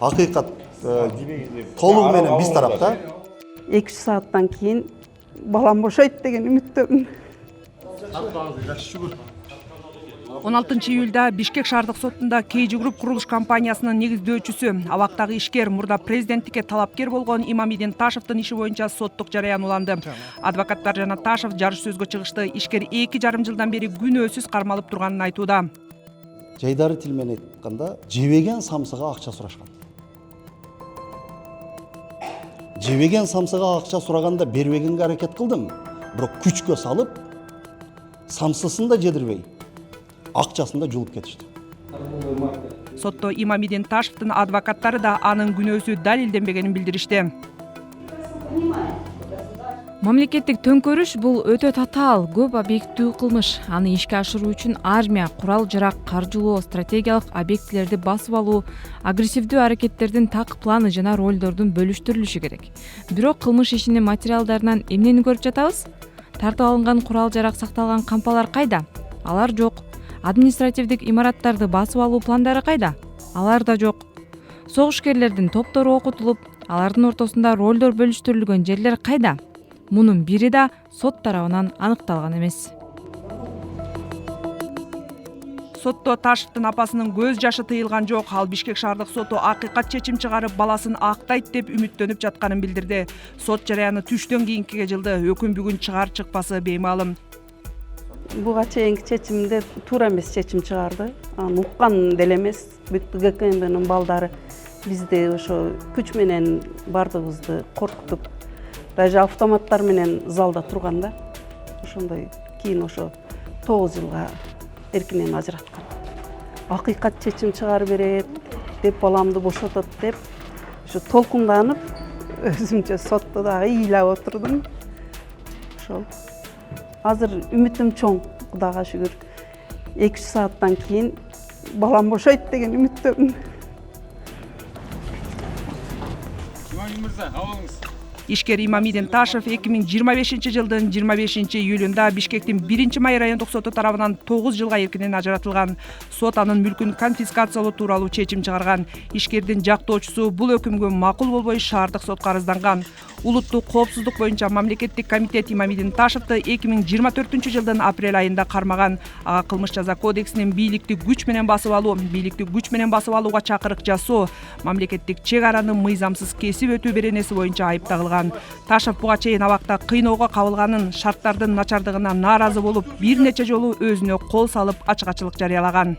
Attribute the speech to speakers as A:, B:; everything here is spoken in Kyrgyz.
A: Акыйкат толугу менен биз тарапта
B: 2 сааттан кийин балам бошойт деген үмүттөмүн.
C: 16 июлда Бишкек шаардык сотунда KG Group курулуш компаниясынын негиздөөчүсү, абактагы ишкер, мурда президенттикке талапкер болгон Имамидин Ташевдин иши боюнча соттук жарыян уланды. Адвокаттар жана Ташев жарыш сөзгө чыгышты. Ишкер 2,5 жылдан бери күнөөсүз кармалып турганын айтууда.
A: жайдары тил менен айтканда жебеген самсыга акча сурашкан. Жебеген самсыга акча сураганда бербегенге аракет кылдым. Бирок күчкө салып, самсысын да жедирбей, акчасын да жулуп кетишти.
C: Сотто Имамидин Ташевдин адвокаттары да анын күнөөсү далилденбегенин билдиришти.
D: Мамлекеттик төңкөрүш бул өтө татаал, көп объекттүү кылмыш. Аны ишке ашыруу үчүн армия, курал-жарак, каржылоо, стратегиялык объектилерди басып алуу, агрессивдүү аракеттердин так планы жана ролдордун бөлүштүрүлүшү керек. Бирок кылмыш ишинин материалдарынан эмнени көрүп жатабыз? Тартып алынган курал-жарак сакталган кампалар кайда? Алар жок. Административдик имараттарды басып алуу пландары кайда? Алар да жок. Согушкерлердин топтору окутулуп, алардын ортосунда ролдор бөлүштүрүлгөн жерлер кайда? Мунун бири да сот тарабынан аныкталган эмес.
C: Сотто Ташевдин апасынын көз жашы тыйылган жок. Ал Бишкек шаардык соту акыйкат чечим чыгарып, баласын актайт деп үмүттөнүп жатканын билдирди. Сот жарыяны түштөн кийинкиге жылды. Өкүм бүгүн чыгар чыкпасы беймалым.
B: Буга чейинки чечимде туура эмес чечим чыгарды. Аны уккан деле эмес. Бүт ГКМБнын балдары бизди ошо күч менен бардыгыбызды коркутуп, даже автоматтар менен залда турганда, ошондой кийин ошо 9 жылга эркинен ажыраткан. Акыйкат чечим чыгарып берет деп, баламды бошотот деп, ошо толкунданып, өзүмчө сотто дагы ыйлап отурдум. Ошол азыр үмүтүм чоң, Кудайга шүгүр. 2 сааттан кийин балам бошойт деген үмүттөмүн.
C: Ишкер Имамидин Ташев 2025 жылдын 25 июлунда Бишкектин 1-Май райондук соту тарабынан 9 жылга эркинен ажыратылган. Сот анын мүлкүн конфискациялоо тууралуу чечим чыгарган. Ишкердин жактоочусу бул өкүмгө макул болбой шаардык сотко арызданган. Улуттук коопсуздук боюнча мамлекеттик комитет Имамидин Ташевди 2024 жылдын апрель айында кармаган. Ага кылмыш жаза кодексинин бийликти күч менен басып алууга чакырык жасоо, мамлекеттик чек араны мыйзамсыз кесип өтүү беренеси боюнча айыпталган. Ташев буга чейин абакта кыйноого кабылганын, шарттардын начардыгына нааразы болуп, бир нече жолу өзүнө кол салып ачык-ачылык жарыялаган.